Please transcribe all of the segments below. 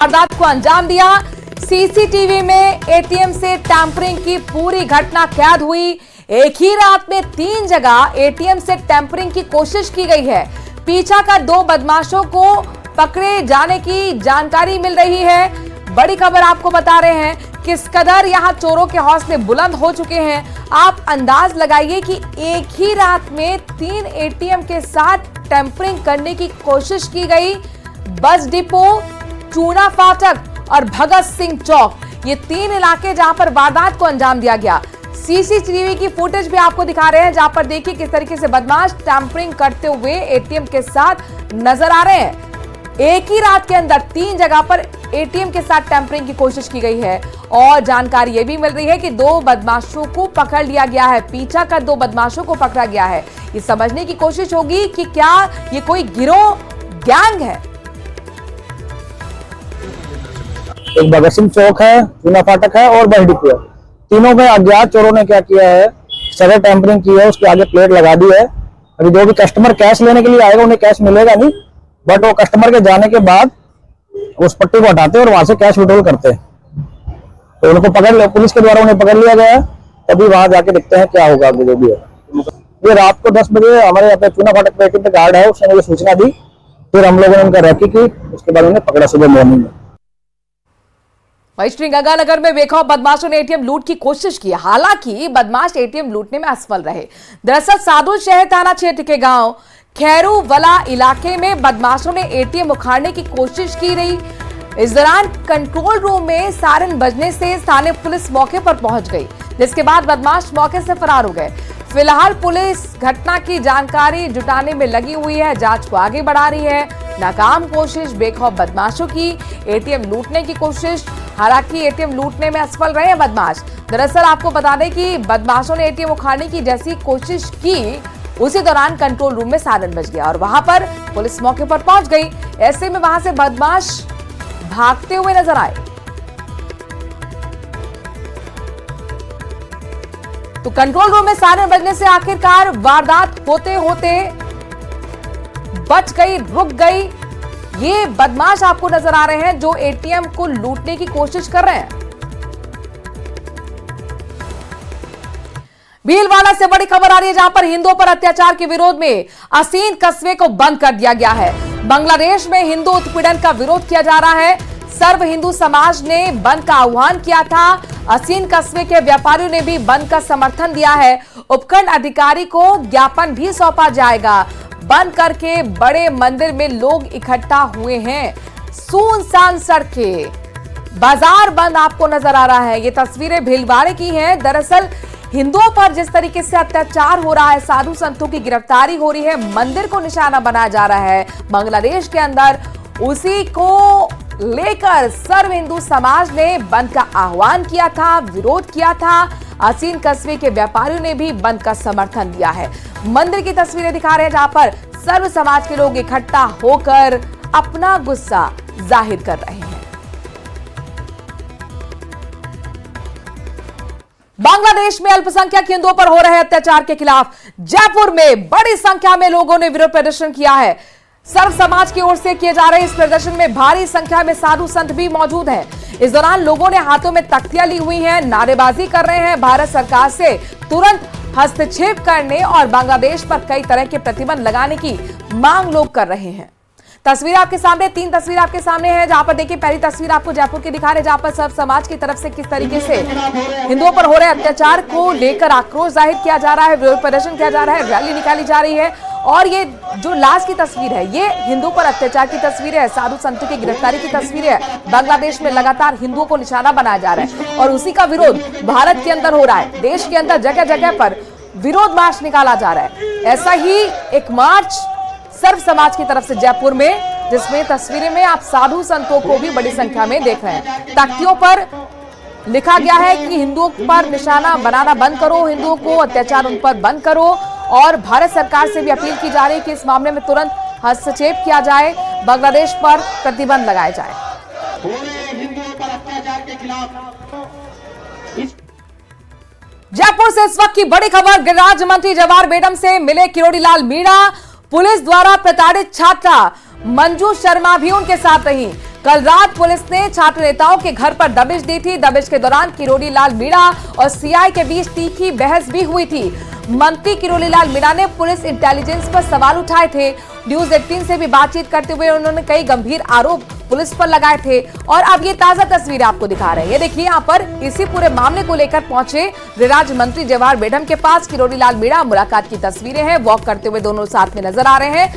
वारदात को अंजाम दिया। सीसीटीवी में एटीएम से टैंपरिंग की पूरी घटना कैद हुई। एक ही रात में 3 जगह एटीएम से टैंपरिंग की कोशिश की गई है। पीछा कर 2 बदमाशों को पकड़े जाने की जानकारी मिल रही है। बड़ी खबर आपको बता रहे हैं किस कदर यहां चोरों के हौसले बुलंद हो चुके हैं। आप अंदाज लगाइए कि एक ही रात में 3 एटीएम के साथ टैंपरिंग करने की कोशिश की गई। बस डिपो, चूना फाटक और भगत सिंह चौक, ये 3 इलाके जहां पर वारदात को अंजाम दिया गया। सीसीटीवी की फुटेज भी आपको दिखा रहे हैं, जहां पर देखिए किस तरीके से बदमाश टैंपरिंग करते हुए एटीएम के साथ नजर आ रहे हैं। एक ही रात के अंदर 3 जगह पर एटीएम के साथ टैंपरिंग की कोशिश की गई है और जानकारी यह भी मिल रही है कि 2 बदमाशों को पकड़ लिया गया है। पीछा कर 2 बदमाशों को पकड़ा गया है। ये समझने की कोशिश होगी कि क्या ये कोई गिरोह, गैंग है। एक भगत सिंह चौक है, चूना फाटक है और बस डिपो है। तीनों में अज्ञात चोरों ने क्या किया है, सड़क टैंपरिंग की है, उसके आगे प्लेट लगा दी है। अभी जो भी कस्टमर कैश लेने के लिए आएगा उन्हें कैश मिलेगा नहीं, बट वो कस्टमर के जाने के बाद उस पट्टी को हटाते हैं और वहां से कैश विड्रॉल करते हैं। तो उनको पुलिस के द्वारा उन्हें पकड़ लिया गया है। तभी वहां जाके देखते हैं क्या होगा जो भी है। ये रात को 10 बजे हमारे यहाँ पे चूना फाटक पे एटीएम पे गार्ड है, उसने मुझे सूचना दी, फिर हम लोगों ने उनका रैकी की, उसके बाद उन्हें पकड़ा सुबह मॉर्निंग में। श्रीगंगानगर में बेखौफ बदमाशों ने एटीएम लूट की कोशिश की। हालांकि बदमाश एटीएम लूटने में असफल रहे। दरअसल साधु शहर थाना क्षेत्र के गांव खैरूवाला इलाके में बदमाशों ने एटीएम उखाड़ने की कोशिश की रही। इस दौरान कंट्रोल रूम में सायरन बजने से स्थानीय पुलिस मौके पर पहुंच गई, जिसके बाद बदमाश मौके से फरार हो गए। फिलहाल पुलिस घटना की जानकारी जुटाने में लगी हुई है, जांच को आगे बढ़ा रही है। नाकाम कोशिश बेखौफ बदमाशों की एटीएम लूटने की कोशिश, हालांकि एटीएम लूटने में असफल रहे हैं बदमाश। दरअसल आपको बता दें कि बदमाशों ने एटीएम उखाड़ने की जैसी कोशिश की, उसी दौरान कंट्रोल रूम में सायरन बज गया और वहां पर पुलिस मौके पर पहुंच गई। ऐसे में वहां से बदमाश भागते हुए नजर आए। तो कंट्रोल रूम में सायरन बजने से आखिरकार वारदात होते होते बच गई, रुक गई। ये बदमाश आपको नजर आ रहे हैं जो एटीएम को लूटने की कोशिश कर रहे हैं। भीलवाड़ा से बड़ी खबर आ रही है, जहां पर हिंदुओं पर अत्याचार के विरोध में असीन कस्बे को बंद कर दिया गया है। बांग्लादेश में हिंदू उत्पीड़न का विरोध किया जा रहा है। सर्व हिंदू समाज ने बंद का आह्वान किया था। असीन कस्बे के व्यापारियों ने भी बंद का समर्थन दिया है। उपखंड अधिकारी को ज्ञापन भी सौंपा जाएगा। बंद करके बड़े मंदिर में लोग इकट्ठा हुए हैं। सुनसान सड़कें, बाजार बंद आपको नजर आ रहा है। ये तस्वीरें भीलवाड़े की हैं। दरअसल हिंदुओं पर जिस तरीके से अत्याचार हो रहा है, साधु संतों की गिरफ्तारी हो रही है, मंदिर को निशाना बनाया जा रहा है बांग्लादेश के अंदर, उसी को लेकर सर्व हिंदू समाज ने बंद का आह्वान किया था, विरोध किया था। असीन कस्बे के व्यापारियों ने भी बंद का समर्थन दिया है। मंदिर की तस्वीरें दिखा रहे हैं, जहां पर सर्व समाज के लोग इकट्ठा होकर अपना गुस्सा जाहिर कर रहे हैं। बांग्लादेश में अल्पसंख्यक हिंदुओं पर हो रहे अत्याचार के खिलाफ जयपुर में बड़ी संख्या में लोगों ने विरोध प्रदर्शन किया है। सर्व समाज की ओर से किए जा रहे इस प्रदर्शन में भारी संख्या में साधु संत भी मौजूद हैं। इस दौरान लोगों ने हाथों में तख्तियां ली हुई हैं, नारेबाजी कर रहे हैं, भारत सरकार से तुरंत हस्तक्षेप करने और बांग्लादेश पर कई तरह के प्रतिबंध लगाने की मांग लोग कर रहे हैं। तस्वीर आपके सामने, 3 तस्वीर आपके सामने है, जहां पर देखिए पहली तस्वीर आपको जयपुर की दिखा रहे, जहां पर सब समाज की तरफ से किस तरीके से हिंदुओं पर हो रहे अत्याचार को लेकर आक्रोश जाहिर किया जा रहा है, विरोध प्रदर्शन किया जा रहा है, रैली निकाली जा रही है। और ये जो लास्ट की तस्वीर है, ये हिंदुओं पर अत्याचार की तस्वीर है, साधु संतों की गिरफ्तारी की तस्वीर है। बांग्लादेश में लगातार हिंदुओं को निशाना बनाया जा रहा है और उसी का विरोध भारत के अंदर हो रहा है। देश के अंदर जगह जगह पर विरोध मार्च निकाला जा रहा है। ऐसा ही एक मार्च सर्व समाज की तरफ से जयपुर में, जिसमें तस्वीरें में आप साधु संतों को भी बड़ी संख्या में देख रहे हैं। तख्तियों पर लिखा गया है कि हिंदुओं पर निशाना बनाना बंद करो, हिंदुओं को अत्याचार उन पर बंद करो, और भारत सरकार से भी अपील की जा रही है कि इस मामले में तुरंत हस्तक्षेप किया जाए, बांग्लादेश पर प्रतिबंध लगाए जाए। जयपुर से इस वक्त की बड़ी खबर, गृह राज्य मंत्री जवाहर बेगम से मिले किरोड़ीलाल मीणा। पुलिस द्वारा प्रताड़ित छात्रा मंजू शर्मा भी उनके साथ रही। कल रात पुलिस ने छात्र नेताओं के घर पर दबिश दी थी। दबिश के दौरान किरोड़ी लाल मीणा और सीआई के बीच तीखी बहस भी हुई थी। मंत्री किरोड़ी लाल मीणा ने पुलिस इंटेलिजेंस पर सवाल उठाए थे। न्यूज 18 से भी बातचीत करते हुए उन्होंने कई गंभीर आरोप पुलिस पर लगाए थे। और अब ये ताजा तस्वीर आपको दिखा रहे हैं। ये देखिए, यहाँ पर इसी पूरे मामले को लेकर पहुंचे गृह राज्य मंत्री जवाहर बेगम के पास किरोड़ी लाल मीणा। मुलाकात की तस्वीरें हैं, वॉक करते हुए दोनों साथ में नजर आ रहे हैं।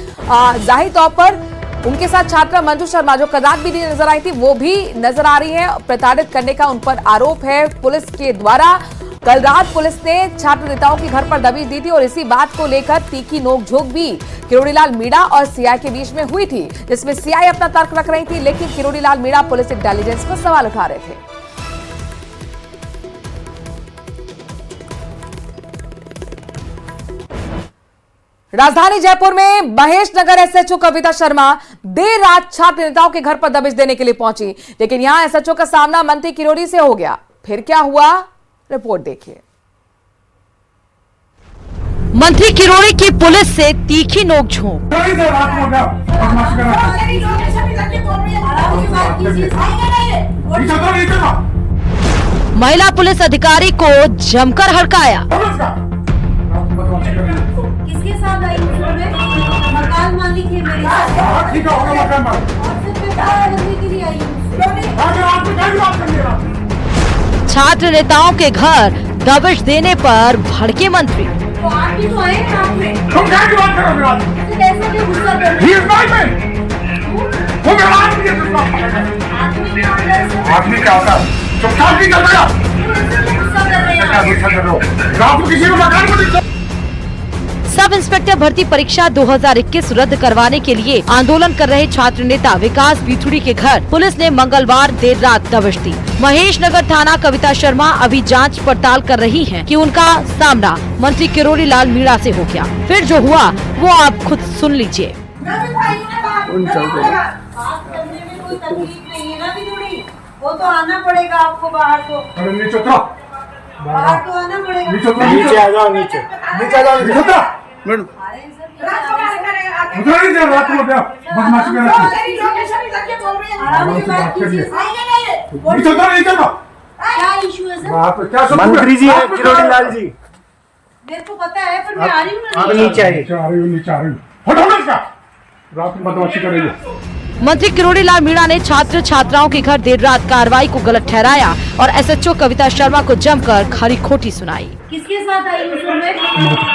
जाहिर तौर पर उनके साथ छात्रा मंजू शर्मा जो कल रात भी नजर आई थी, वो भी नजर आ रही है। प्रताड़ित करने का उन पर आरोप है पुलिस के द्वारा। कल रात पुलिस ने छात्र नेताओं के घर पर दबिश दी थी और इसी बात को लेकर तीखी नोकझोंक भी किरोड़ी लाल मीणा और सीआई के बीच में हुई थी, जिसमें सीआई अपना तर्क रख रही थी, लेकिन किरोड़ी लाल मीणा पुलिस इंटेलिजेंस पर सवाल उठा रहे थे। राजधानी जयपुर में महेश नगर एसएचओ कविता शर्मा देर रात छात्र नेताओं के घर पर दबिश देने के लिए पहुंची, लेकिन यहां एसएचओ का सामना मंत्री किरोड़ी से हो गया। फिर क्या हुआ, रिपोर्ट देखिए। मंत्री किरोड़ी की पुलिस से तीखी नोकझोंक। महिला पुलिस अधिकारी को जमकर हड़काया। किसके साथ आई मकान मालिक है मेरे साथ के लिए आई। छात्र नेताओं के घर दबिश देने पर भड़के मंत्री। तो आप भी तो आए रात में। तुम क्या की बात कर रहे हो? ऐसा क्यों गुस्सा कर रहे हो? आदमी क्या होता है? चुपचाप नहीं कर रहा। गुस्सा कर रहे क्या गुस्सा कर रहे हो? रात को किसी को मकान को सब इंस्पेक्टर भर्ती परीक्षा 2021 रद्द करवाने के लिए आंदोलन कर रहे छात्र नेता विकास बिथुड़ी के घर पुलिस ने मंगलवार देर रात दबिश दी। महेश नगर थाना कविता शर्मा अभी जांच पड़ताल कर रही हैं कि उनका सामना मंत्री किरोड़ी लाल मीणा से हो गया। फिर जो हुआ वो आप खुद सुन लीजिए। वो तो आना पड़ेगा आपको बाहर को। बाहर तो आना पड़ेगा। नीचे आ जाओ, नीचे आ जाओ। मैडम रात को बदमाशी कर क्या इशू है सर? मंत्री जी है किरोड़ी लाल जी। मेरे को पता है पर मैं आ रही हूँ। आप नीचे आइए। नीचे आ रही हूँ। हटो इसका। रात में बदमाशी करेंगे। मंत्री किरोड़ी लाल मीणा ने छात्र छात्राओं के घर देर रात कार्रवाई को गलत ठहराया और एसएचओ कविता शर्मा को जमकर खरी खोटी सुनाई। किसके साथ आई हूँ सर? मैं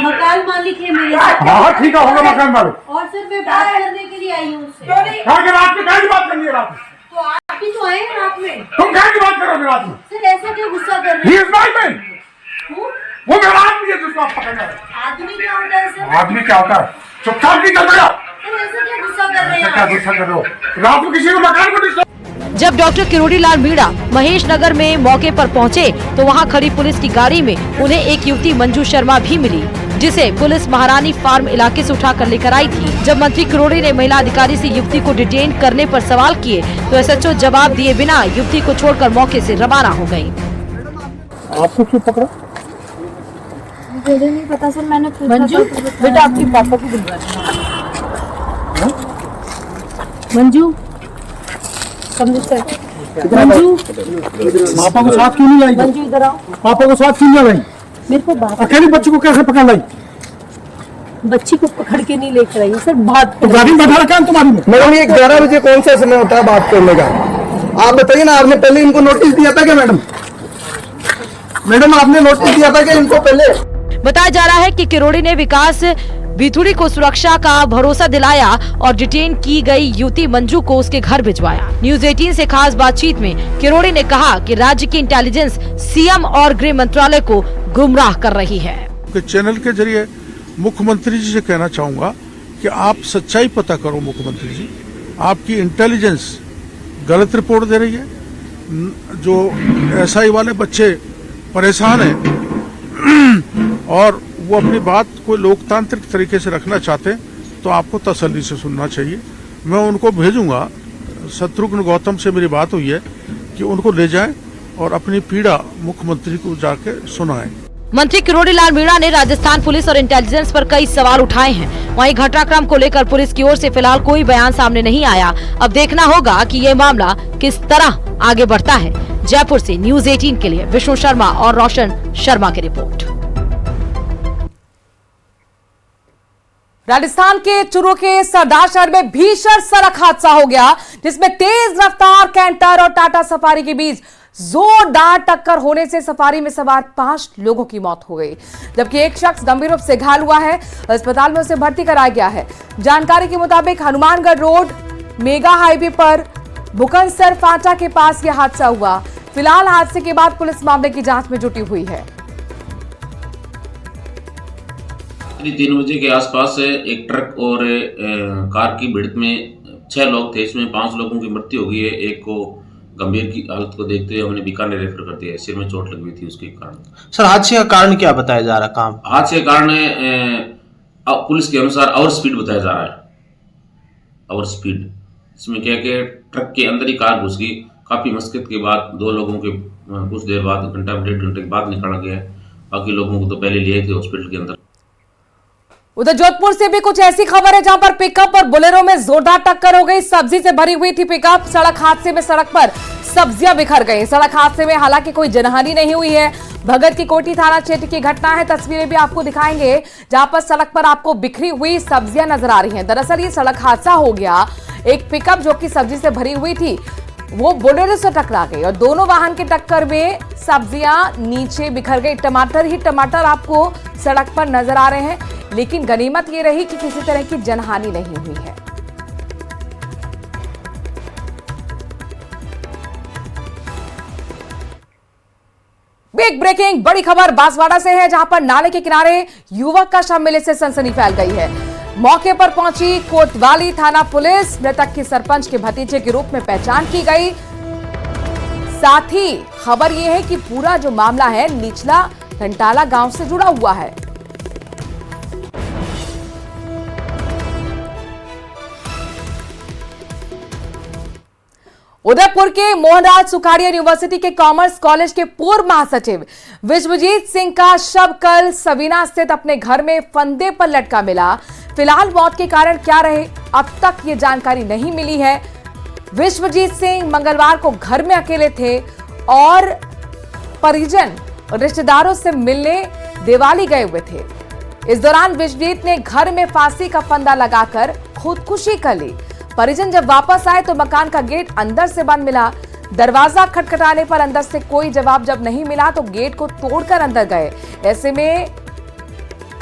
मकान मालिक है मेरे साथ। हाँ ठीक है, होगा मकान मालिक। और सर मैं बात करने के लिए आई हूँ उससे। रात में क्या की बात करनी है? रात में तो आप भी तो आए रात में। तुम क्या की बात करोगे रात में? सर ऐसा क्यों गुस्सा कर रहे He is my man. हो? वो मेरा आदमी है जिसको आप पकड़ रहे हैं। आदमी क्या होता है सर? आदमी क्या होता है? चुपचाप नहीं कर रहा। सर ऐसा क्या गुस्सा कर रहे हैं क्या आप? गुस्सा कर रहे हो? रात को किसी को मकान को डिस्टर्ब। जब डॉक्टर किरोड़ी लाल मीणा महेश नगर में मौके पर पहुंचे तो वहां खड़ी पुलिस की गाड़ी में उन्हें एक युवती मंजू शर्मा भी मिली, जिसे पुलिस महारानी फार्म इलाके से उठाकर लेकर आई थी। जब मंत्री किरोड़ी ने महिला अधिकारी से युवती को डिटेन करने पर सवाल किए तो एसएचओ जवाब दिए बिना युवती को छोड़कर मौके से रवाना हो गयी। आपको क्यों पकड़ा? मुझे नहीं पता सर, मैंने मंजू बेटा आपके पापा को बुलवा। मंजू मंजू पापा को साथ क्यों नहीं लाई? मंजू इधर आओ। पापा को साथ क्यों नहीं लाई? मेरे को बात, अकेले बच्चे को कैसे पकड़ लाई? बच्ची को पकड़ के नहीं लेकर आई सर, बात तो गाड़ी में बैठा रखा है तुम्हारी में? मैडम ये 11 बजे कौन सा समय होता है बात करने का? आप बताइए ना, आपने पहले इनको नोटिस दिया था क्या मैडम? मैडम आपने नोटिस दिया था क्या इनको पहले? बताया जा रहा है कि किरोड़ी ने विकास बिथुड़ी को सुरक्षा का भरोसा दिलाया और डिटेन की गई युवती मंजू को उसके घर भिजवाया। न्यूज 18 से खास बातचीत में किरोड़ी ने कहा कि राज्य की इंटेलिजेंस सीएम और गृह मंत्रालय को गुमराह कर रही है। चैनल के जरिए मुख्यमंत्री जी से कहना चाहूंगा कि आप सच्चाई पता करो। मुख्यमंत्री जी, आपकी इंटेलिजेंस गलत रिपोर्ट दे रही है। जो एसआई वाले बच्चे परेशान हैं और वो अपनी बात कोई लोकतांत्रिक तरीके से रखना चाहते हैं तो आपको तसल्ली से सुनना चाहिए। मैं उनको भेजूंगा। शत्रुघ्न गौतम से मेरी बात हुई है कि उनको ले जाएं और अपनी पीड़ा मुख्यमंत्री को जाके सुनाएं। मंत्री किरोड़ी लाल मीणा ने राजस्थान पुलिस और इंटेलिजेंस पर कई सवाल उठाए हैं। वहीं घटनाक्रम को लेकर पुलिस की ओर से फिलहाल कोई बयान सामने नहीं आया। अब देखना होगा कि ये मामला किस तरह आगे बढ़ता है। जयपुर से न्यूज़ 18 के लिए विष्णु शर्मा और रोशन शर्मा की रिपोर्ट। राजस्थान के चूरू के सरदार शहर में भीषण सड़क हादसा हो गया, जिसमें तेज रफ्तार कैंटर और टाटा सफारी के बीच जोरदार टक्कर होने से सफारी में सवार 5 लोगों की मौत हो गई, जबकि एक शख्स गंभीर रूप से घायल हुआ है। अस्पताल में उसे भर्ती कराया गया है। जानकारी के मुताबिक हनुमानगढ़ रोड मेगा हाईवे पर बुकनसर फाटा के पास यह हादसा हुआ। फिलहाल हादसे के बाद पुलिस मामले की जांच में जुटी हुई है। 3 बजे के आसपास एक ट्रक और कार की भिड़ंत में 6 लोग थे। इसमें 5 लोगों की मृत्यु हो गई है। एक को गंभीर की हालत को देखते हुए हमने बीकानेर रेफर कर दिया है। सिर में चोट लगी हुई थी उसके कारण। सर, हादसे का कारण क्या बताया जा रहा? काम हादसे का कारण पुलिस के अनुसार ओवर स्पीड बताया जा रहा है। ओवर स्पीड इसमें क्या कि ट्रक के अंदर ही कार घुस गई। काफी मशक्कत के बाद 2 लोगों के कुछ देर बाद, घंटा 1.5 घंटे के बाद निकाला गया। बाकी लोगों को तो पहले लिए थे हॉस्पिटल के अंदर। उधर जोधपुर से भी कुछ ऐसी खबर है, जहां पर पिकअप और बोलेरो में जोरदार टक्कर हो गई। सब्जी से भरी हुई थी पिकअप। सड़क हादसे में सड़क पर सब्जियां बिखर गई। सड़क हादसे में हालांकि कोई जनहानि नहीं हुई है। भगत की कोठी थाना क्षेत्र की घटना है। तस्वीरें भी आपको दिखाएंगे, जहां पर सड़क पर आपको बिखरी हुई सब्जियां नजर आ रही हैं। दरअसल ये सड़क हादसा हो गया। एक पिकअप जो कि सब्जी से भरी हुई थी, वो बोलेरो से टकरा गई और दोनों वाहन की टक्कर में सब्जियां नीचे बिखर गई। टमाटर ही टमाटर आपको सड़क पर नजर आ रहे हैं, लेकिन गनीमत ये रही कि किसी तरह की जनहानि नहीं हुई है। बिग ब्रेकिंग बड़ी खबर बांसवाड़ा से है, जहां पर नाले के किनारे युवक का शव मिलने से सनसनी फैल गई है। मौके पर पहुंची कोतवाली थाना पुलिस। मृतक की सरपंच के भतीजे के रूप में पहचान की गई। साथ ही खबर यह है कि पूरा जो मामला है निचला घंटाला गांव से जुड़ा हुआ है। उदयपुर के मोहनराज सुखाड़िया यूनिवर्सिटी के कॉमर्स कॉलेज के पूर्व महासचिव विश्वजीत सिंह का शव कल सवीना स्थित अपने घर में फंदे पर लटका मिला। फिलहाल मौत के कारण क्या रहे, अब तक ये जानकारी नहीं मिली है। विश्वजीत सिंह मंगलवार को घर में अकेले थे और परिजन और रिश्तेदारों से मिलने दिवाली गए हुए थे। इस दौरान विश्वजीत ने घर में फांसी का फंदा लगाकर खुदकुशी कर ली। परिजन जब वापस आए तो मकान का गेट अंदर से बंद मिला। दरवाजा खटखटाने पर अंदर से कोई जवाब जब नहीं मिला तो गेट को तोड़कर अंदर गए। ऐसे में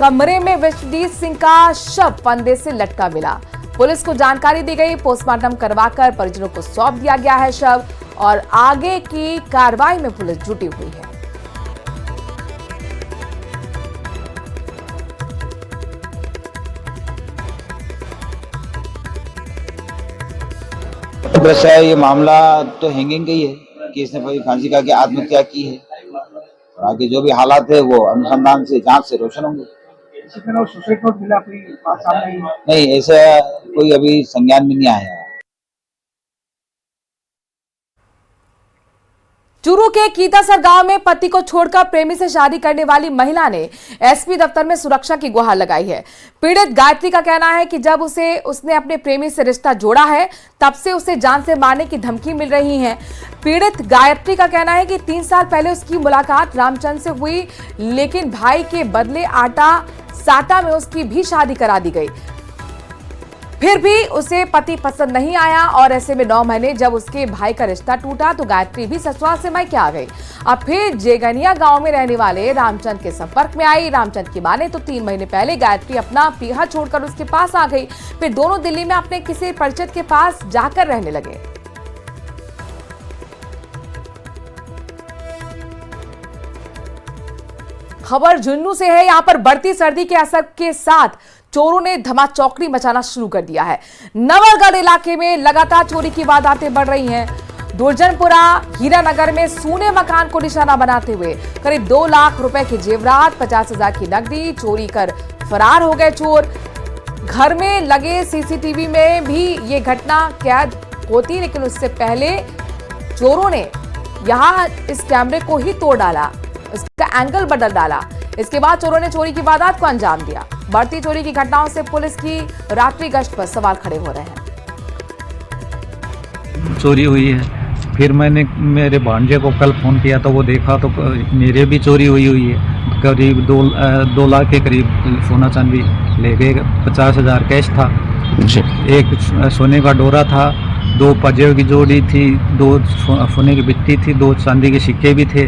कमरे में विश्वजीत सिंह का शव फंदे से लटका मिला। पुलिस को जानकारी दी गई। पोस्टमार्टम करवाकर परिजनों को सौंप दिया गया है शव, और आगे की कार्रवाई में पुलिस जुटी हुई है। दृश्य है, ये मामला तो हैंगिंग का ही है कि इसने फांसी का आत्महत्या की है। और आगे जो भी हालात है वो अनुसंधान से, जांच से रोशन होंगे। सुसाइड नोट मिला कोई बात सामने? नहीं, ऐसा कोई अभी संज्ञान में नहीं आया है। चूरू के कीतासर गांव में पति को छोड़कर प्रेमी से शादी करने वाली महिला ने एसपी दफ्तर में सुरक्षा की गुहार लगाई है। पीड़ित गायत्री का कहना है कि जब उसने अपने प्रेमी से रिश्ता जोड़ा है, तब से उसे जान से मारने की धमकी मिल रही है। पीड़ित गायत्री का कहना है कि 3 साल पहले उसकी मुलाकात रामचंद्र से हुई, लेकिन भाई के बदले आटा साटा में उसकी भी शादी करा दी गई। फिर भी उसे पति पसंद नहीं आया और ऐसे में 9 महीने जब उसके भाई का रिश्ता टूटा तो गायत्री भी ससुराल से मायके आ गई। अब फिर जेगनिया गांव में रहने वाले रामचंद्र के संपर्क में आई। रामचंद्र की माने तो 3 महीने पहले गायत्री अपना पीहा छोड़कर उसके पास आ गई। फिर दोनों दिल्ली में अपने किसी परिचित के पास जाकर रहने लगे। खबर झुंझुनू से है। यहां पर बढ़ती सर्दी के असर के साथ चोरों ने धमाचौकड़ी मचाना शुरू कर दिया है। नवलगढ़ इलाके में लगातार चोरी की वारदातें बढ़ रही हैं। दुर्जनपुरा हीरानगर में सूने मकान को निशाना बनाते हुए करीब 2 लाख रुपए के जेवरात, 50,000 की नकदी चोरी कर फरार हो गए चोर। घर में लगे सीसीटीवी में भी ये घटना कैद होती, लेकिन उससे पहले चोरों ने यहां इस कैमरे को ही तोड़ डाला, इसका एंगल बदल डाला। इसके बाद चोरों ने चोरी की वारदात को अंजाम दिया। बढ़ती चोरी की घटनाओं से पुलिस की रात्रि गश्त पर सवाल खड़े हो रहे हैं। चोरी हुई है, फिर मैंने मेरे भांजे को कल फ़ोन किया तो वो देखा तो मेरे भी चोरी हुई है। करीब 2 लाख के करीब सोना चांदी ले गए। 50,000 कैश था, एक सोने का डोरा था, 2 पजेब की जोड़ी थी, 2 सोने की बिट्टी थी, 2 चांदी के सिक्के भी थे।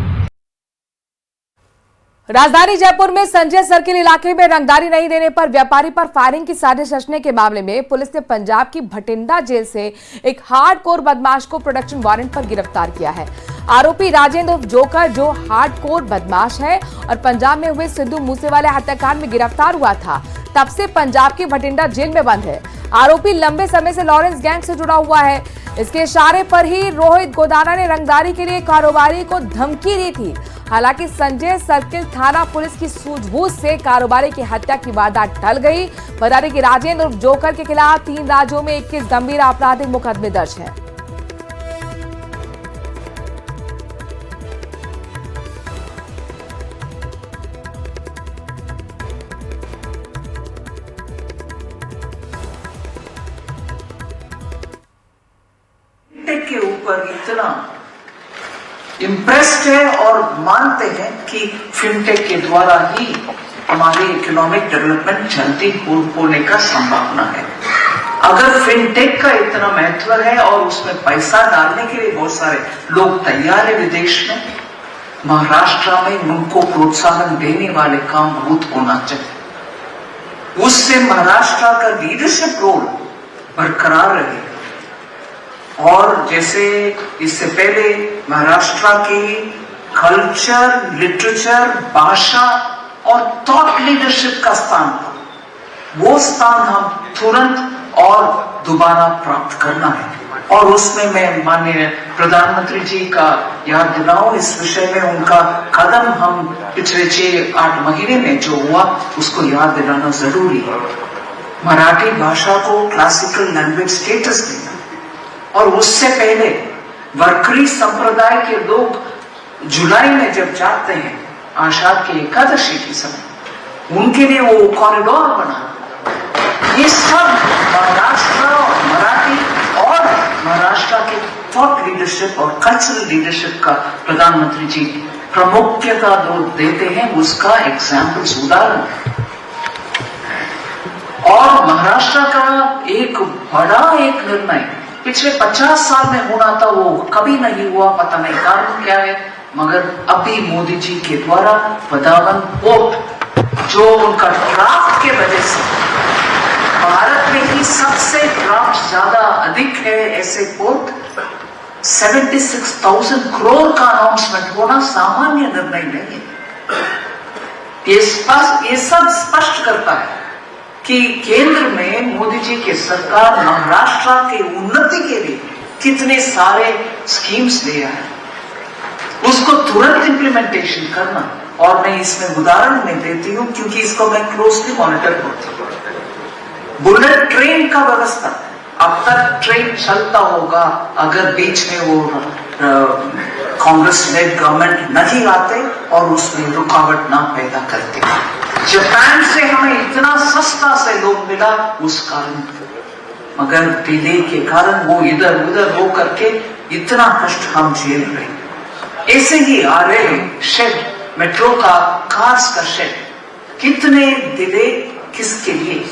राजधानी जयपुर में संजय सर्किल इलाके में रंगदारी नहीं देने पर व्यापारी पर फायरिंग की साजिश रचने के मामले में पुलिस ने पंजाब की भटिंडा जेल से एक हार्डकोर बदमाश को प्रोडक्शन वारंट पर गिरफ्तार किया है। आरोपी राजेंद्र उर्फ जोकर, जो हार्डकोर बदमाश है और पंजाब में हुए सिद्धू मूसेवाले हत्याकांड में गिरफ्तार हुआ था, तब से पंजाब की भटिंडा जेल में बंद है। आरोपी लंबे समय से लॉरेंस गैंग से जुड़ा हुआ है। इसके इशारे पर ही रोहित गोदाना ने रंगदारी के लिए कारोबारी को धमकी दी थी। हालांकि संजय सर्किल थाना पुलिस की सूझबूझ से कारोबारी की हत्या की वारदात टल गई। बता दें कि राजेंद्र उर्फ जोकर के खिलाफ 3 राज्यों में 21 गंभीर आपराधिक मुकदमे दर्ज हैं। के ऊपर इतना इम्प्रेस्ड है और मानते हैं कि फिनटेक के द्वारा ही हमारी इकोनॉमिक डेवलपमेंट जल्दी होने का संभावना है। अगर फिनटेक का इतना महत्व है और उसमें पैसा डालने के लिए बहुत सारे लोग तैयार है विदेश में, महाराष्ट्र में उनको प्रोत्साहन देने वाले काम बहुत होना चाहिए। उससे महाराष्ट्र का लीडरशिप रोल बरकरार रहे। और जैसे इससे पहले महाराष्ट्र की कल्चर, लिटरेचर, भाषा और थॉट लीडरशिप का स्थान था, वो स्थान हम तुरंत और दोबारा प्राप्त करना है। और उसमें मैं माननीय प्रधानमंत्री जी का याद दिलाऊं, इस विषय में उनका कदम हम पिछले 6-8 महीने में जो हुआ उसको याद दिलाना जरूरी है। मराठी भाषा को क्लासिकल लैंग्वेज स्टेटस देना, और उससे पहले वर्करी संप्रदाय के लोग जुलाई में जब जाते हैं आषाढ़ की एकादशी के समय, उनके लिए वो कॉरिडोर बना। ये सब महाराष्ट्र और मराठी और महाराष्ट्र के थॉट लीडरशिप और कल्चरल लीडरशिप का प्रधानमंत्री जी प्रमुखता देते हैं, उसका एग्जाम्पल उदाहरण। और महाराष्ट्र का एक बड़ा निर्णय पिछले 50 साल में होना था, वो कभी नहीं हुआ, पता नहीं कारण क्या है, मगर अभी मोदी जी के द्वारा वदावन पोर्ट, जो उनका ड्राफ्ट के वजह से भारत में ही सबसे ड्राफ्ट ज्यादा अधिक है, ऐसे पोर्ट 76,000 करोड़ का अनाउंसमेंट होना सामान्य निर्णय नहीं है। ये सब स्पष्ट करता है कि केंद्र में मोदी जी की सरकार महाराष्ट्र के उन्नति के लिए कितने सारे स्कीम्स ले आए, उसको तुरंत इंप्लीमेंटेशन करना। और मैं इसमें उदाहरण में देती हूं क्योंकि इसको मैं क्लोजली मॉनिटर करती हूँ। बुलेट ट्रेन का व्यवस्था, अब तक ट्रेन चलता होगा अगर बीच में वो कांग्रेस लेड गवर्नमेंट नहीं आते और उसमें रुकावट ना पैदा करते। जापान से हमें इतना सस्ता से लोन मिला उस कारण, मगर डिले के कारण वो इधर उधर हो करके इतना कष्ट हम झेल रहे। ऐसे ही आ रहे शेड, मेट्रो का, कार्स का शेड, कितने डिले किसके लिए?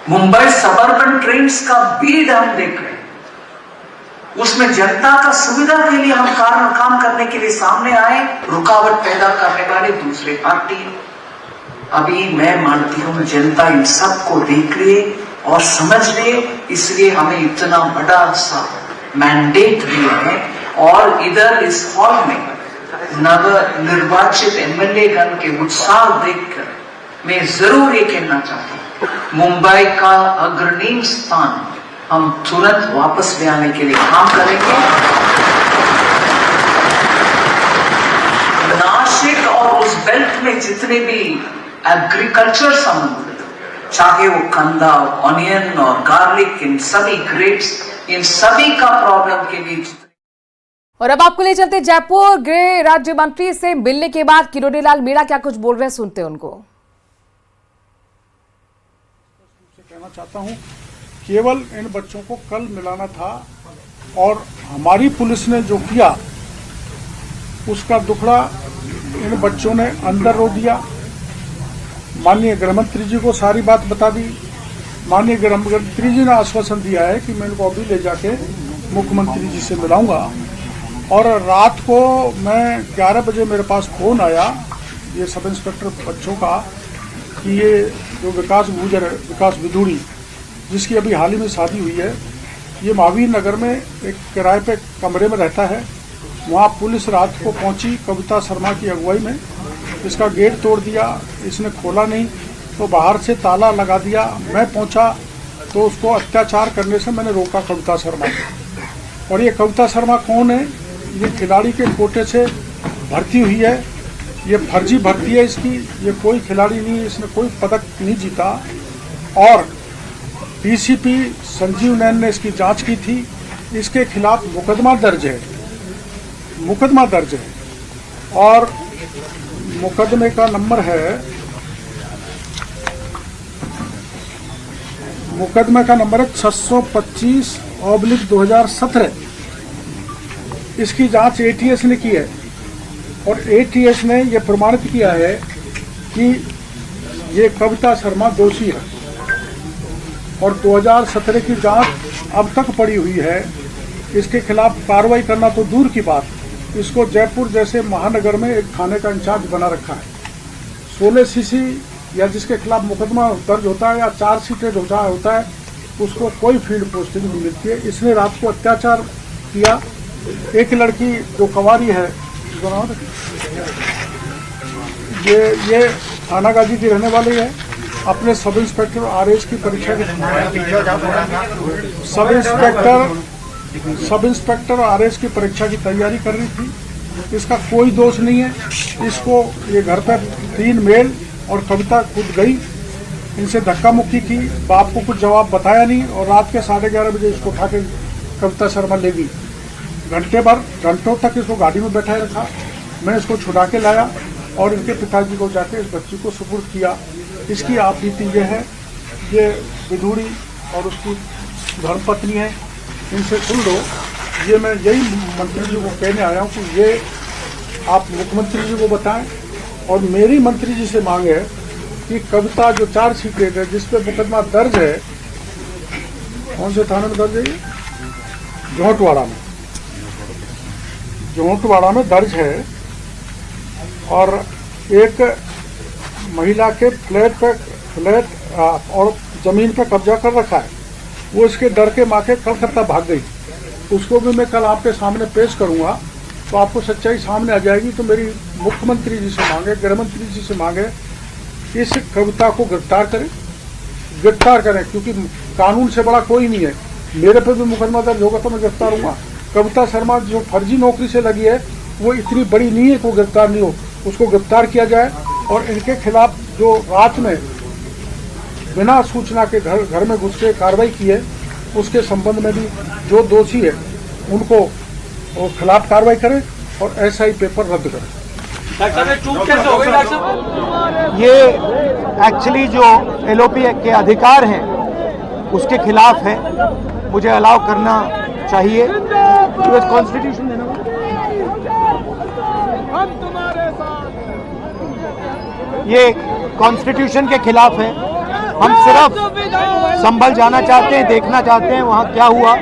मुंबई सबर्बन ट्रेन्स का भीड़ हम देख रहे हैं, उसमें जनता का सुविधा के लिए हम काम करने के लिए सामने आए, रुकावट पैदा करने वाले दूसरे पार्टी। अभी मैं मानती हूं जनता इन सब को देख लिए और समझ लिए, इसलिए हमें इतना बड़ा सा मैंडेट दिया है। और इधर इस हॉल में नव निर्वाचित एमएलए गण के उत्साह देखकर मैं जरूर ये कहना चाहती हूँ, मुंबई का अग्रणी स्थान हम तुरंत वापस ले आने के लिए काम करेंगे। नासिक और उस बेल्ट में जितने भी एग्रीकल्चर संबंध, चाहे वो कंदा, ऑनियन और गार्लिक, इन सभी ग्रेड्स, इन सभी का प्रॉब्लम के लिए और अब आपको ले चलते जयपुर। गृह राज्य मंत्री से मिलने के बाद किरोड़ी लाल मीणा क्या कुछ बोल रहे हैं, सुनते हैं उनको। कहना चाहता हूं, केवल इन बच्चों को कल मिलाना था और हमारी पुलिस ने जो किया उसका दुखड़ा इन बच्चों ने अंदर रो दिया। माननीय गृहमंत्री जी को सारी बात बता दी। माननीय गृहमंत्री जी ने आश्वासन दिया है कि मैं इनको अभी ले जाके मुख्यमंत्री जी से मिलाऊंगा। और रात को मैं 11 बजे मेरे पास फोन आया ये सब इंस्पेक्टर बच्चों का कि ये जो विकास विधूड़ी जिसकी अभी हाल ही में शादी हुई है, ये महावीर नगर में एक किराए पे कमरे में रहता है। वहाँ पुलिस रात को पहुंची कविता शर्मा की अगुवाई में। इसका गेट तोड़ दिया, इसने खोला नहीं तो बाहर से ताला लगा दिया। मैं पहुंचा तो उसको अत्याचार करने से मैंने रोका कविता शर्मा को। और ये कविता शर्मा कौन है? ये खिलाड़ी के कोटे से भर्ती हुई है। ये फर्जी भर्ती है इसकी, ये कोई खिलाड़ी नहीं है, इसने कोई पदक नहीं जीता। और डीसीपी संजीव नैन ने इसकी जांच की थी, इसके खिलाफ मुकदमा दर्ज है और मुकदमे का नंबर है 625/2017। इसकी जांच एटीएस ने की है और एटीएस ने यह प्रमाणित किया है कि ये कविता शर्मा दोषी है। और 2017 की जांच अब तक पड़ी हुई है। इसके खिलाफ कार्रवाई करना तो दूर की बात, इसको जयपुर जैसे महानगर में एक थाने का इंचार्ज बना रखा है। 16 सीसी या जिसके खिलाफ मुकदमा दर्ज होता है या चार्जशीटेड होता है उसको कोई फील्ड पोस्टिंग नहीं मिलती है। इसने रात को अत्याचार किया। एक लड़की जो कवारी है, ये थाना गाजी की रहने वाली है, अपने सब इंस्पेक्टर आरएस की परीक्षा की सब इंस्पेक्टर आरएस की परीक्षा की तैयारी कर रही थी। इसका कोई दोष नहीं है। इसको ये घर पर 3 मेल और कविता खुद गई, इनसे धक्का मुक्की की, बाप को कुछ जवाब बताया नहीं और रात के 11:30 बजे इसको उठा के कविता शर्मा ले गई। घंटों तक इसको गाड़ी में बैठाए रखा। मैं इसको छुड़ा के लाया और इनके पिताजी को जाके इस बच्ची को सुपुर्द किया। इसकी आप बीती ये है, ये विधूड़ी और उसकी धर्मपत्नी है, इनसे सुन लो। ये मैं यही मंत्री जी को कहने आया हूँ कि ये आप मुख्यमंत्री जी को बताएं और मेरी मंत्री जी से मांग है कि कविता जो चार्जशीटेड है जिस पे मुकदमा दर्ज है, कौन से थाने में दर्ज है? जोहटवाड़ा में दर्ज है। और एक महिला के फ्लैट और जमीन पे कब्जा कर रखा है। वो इसके डर के मारे कलकत्ता भाग गई। उसको भी मैं कल आपके सामने पेश करूंगा तो आपको सच्चाई सामने आ जाएगी। तो मेरी मुख्यमंत्री जी से मांगे, गृहमंत्री जी से मांगे, इस कविता को गिरफ्तार करें क्योंकि कानून से बड़ा कोई नहीं है। मेरे पे भी मुकदमा दर्ज होगा तो मैं गिरफ्तार हूँगा। कविता शर्मा जो फर्जी नौकरी से लगी है वो इतनी बड़ी नहीं है कि वो गिरफ्तार नहीं हो, उसको गिरफ्तार किया जाए। और इनके खिलाफ जो रात में बिना सूचना के घर में घुस के कार्रवाई की है उसके संबंध में भी जो दोषी है उनको खिलाफ कार्रवाई करें और एसआई पेपर रद्द करें। ये एक्चुअली जो एलओपी के अधिकार हैं उसके खिलाफ है, मुझे अलाउ करना चाहिए। कॉन्स्टिट्यूशन ये कॉन्स्टिट्यूशन के खिलाफ है। हम सिर्फ संभल जाना चाहते हैं, देखना चाहते हैं वहाँ क्या हुआ,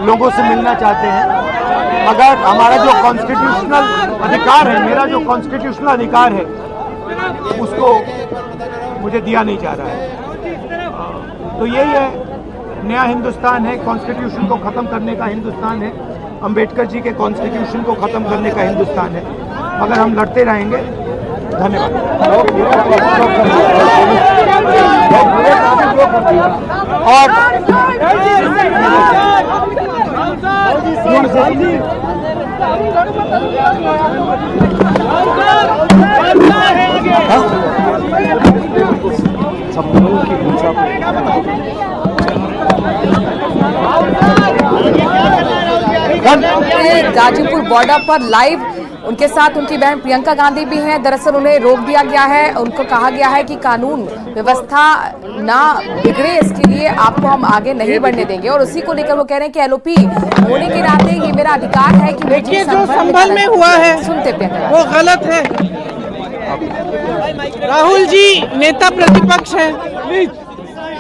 लोगों से मिलना चाहते हैं। मगर हमारा जो कॉन्स्टिट्यूशनल अधिकार है, मेरा जो कॉन्स्टिट्यूशनल अधिकार है उसको मुझे दिया नहीं जा रहा है। तो यही है, नया हिंदुस्तान है, कॉन्स्टिट्यूशन को ख़त्म करने का हिंदुस्तान है, अंबेडकर जी के कॉन्स्टिट्यूशन को ख़त्म करने का हिंदुस्तान है। मगर हम लड़ते रहेंगे। धन्यवाद। और सब लोगों की हिंसा पे गाजीपुर बॉर्डर पर लाइव उनके साथ उनकी बहन प्रियंका गांधी भी हैं। दरअसल उन्हें रोक दिया गया है, उनको कहा गया है कि कानून व्यवस्था ना बिगड़े, इसके लिए आपको हम आगे नहीं बढ़ने देंगे। और उसी को लेकर वो कह रहे हैं कि एलओपी होने के नाते ये मेरा अधिकार है कि देखिए जो संभल में हुआ है सुनते प्रियंका वो गलत है। राहुल जी नेता प्रतिपक्ष हैं,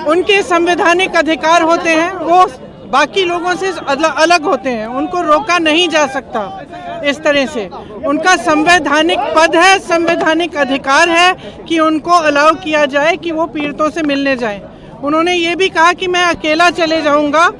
उनके संवैधानिक अधिकार होते हैं, वो बाकी लोगों से अलग होते हैं, उनको रोका नहीं जा सकता इस तरह से। उनका संवैधानिक पद है, संवैधानिक अधिकार है कि उनको अलाउ किया जाए कि वो पीड़ितों से मिलने जाएं। उन्होंने ये भी कहा कि मैं अकेला चले जाऊंगा,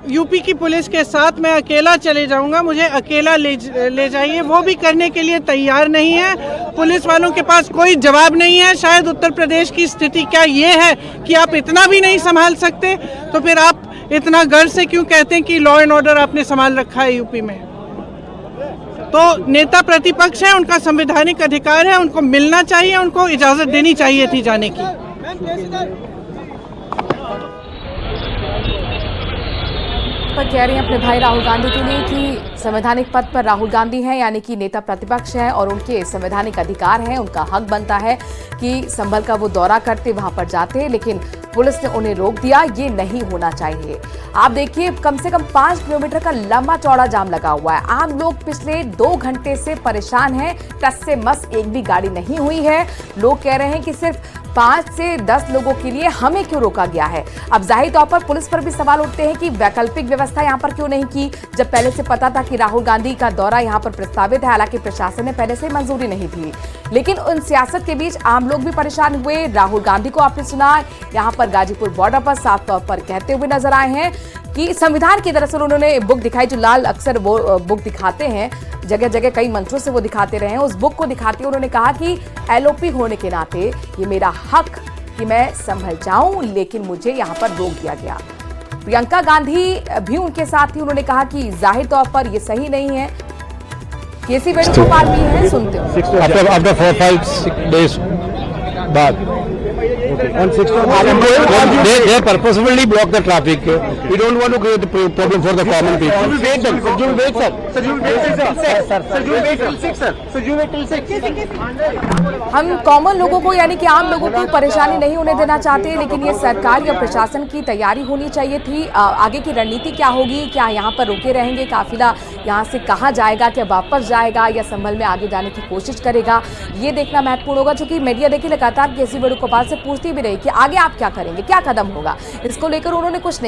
यूपी की पुलिस के साथ मैं अकेला चले जाऊंगा, मुझे अकेला ले जाइए। वो भी करने के लिए तैयार नहीं है। पुलिस वालों के पास कोई जवाब नहीं है। शायद उत्तर प्रदेश की स्थिति क्या ये है कि आप इतना भी नहीं संभाल सकते, तो फिर आप इतना गर्व से क्यों कहते हैं कि लॉ एंड ऑर्डर आपने संभाल रखा है यूपी में? तो नेता प्रतिपक्ष है, उनका संवैधानिक अधिकार है, उनको मिलना चाहिए, उनको इजाजत देनी चाहिए थी जाने की। पर कह रही हैं अपने भाई राहुल गांधी के लिए कि संवैधानिक पद पर राहुल गांधी हैं, यानी कि नेता प्रतिपक्ष हैं और उनके संवैधानिक अधिकार हैं, उनका हक बनता है कि संभल का वो दौरा करते, वहां पर जाते, लेकिन पुलिस ने उन्हें रोक दिया। ये नहीं होना चाहिए। आप देखिए कम से कम 5 किलोमीटर का लंबा चौड़ा जाम लगा हुआ है। आम लोग पिछले 2 घंटे से परेशान हैं, टस से मस एक भी गाड़ी नहीं हुई है। लोग कह रहे हैं कि सिर्फ 5 से 10 लोगों के लिए हमें क्यों रोका गया है। अब जाहिर तौर पर पुलिस पर भी सवाल उठते हैं कि वैकल्पिक व्यवस्था यहां पर क्यों नहीं की, जब पहले से पता था कि राहुल गांधी का दौरा यहां पर प्रस्तावित है। हालांकि प्रशासन ने पहले से मंजूरी नहीं दी, लेकिन उन सियासत के बीच आम लोग भी परेशान हुए। राहुल गांधी को आपने सुना यहां पर गाजीपुर बॉर्डर पर साफ तौर पर कहते हुए नजर आए हैं कि संविधान की दरअसल उन्होंने बुक दिखाई, जो लाल अक्सर वो बुक दिखाते हैं, जगह जगह कई मंचों से वो दिखाते रहे हैं। उस बुक को दिखाते हुए उन्होंने कहा कि एलओपी होने के नाते ये मेरा हक कि मैं संभल जाऊं, लेकिन मुझे यहां पर रोक दिया गया। प्रियंका गांधी भी उनके साथ थी। उन्होंने कहा कि जाहिर तौर पर ये सही नहीं है। केसी वेणुगोपाल भी है, सुनते हो। आफ्टर 4-5 days बाद they purposefully block the traffic. We don't want to create a problem for the common people. You will wait, sir. You will wait, sir. Sir, you will wait, sir. Sir, you will wait till 6, sir. Sir, you wait till 6. हम common लोगों को यानी कि आम लोगों को परेशानी नहीं होने देना चाहते, लेकिन ये सरकार या प्रशासन की तैयारी होनी चाहिए थी। आगे की रणनीति क्या होगी, क्या यहाँ पर रुके रहेंगे, काफिला यहाँ से कहाँ जाएगा, क्या वापस जाएगा या संभल में आगे जाने की कोशिश करेगा, ये देखना महत्वपूर्ण होगा। क्योंकि मीडिया देखिए लगातार केसी वेणुगोपाल से पूछती भी रही कि आगे आप क्या करेंगे, क्या कदम होगा। इसको लेकर उन्होंने कुछ नहीं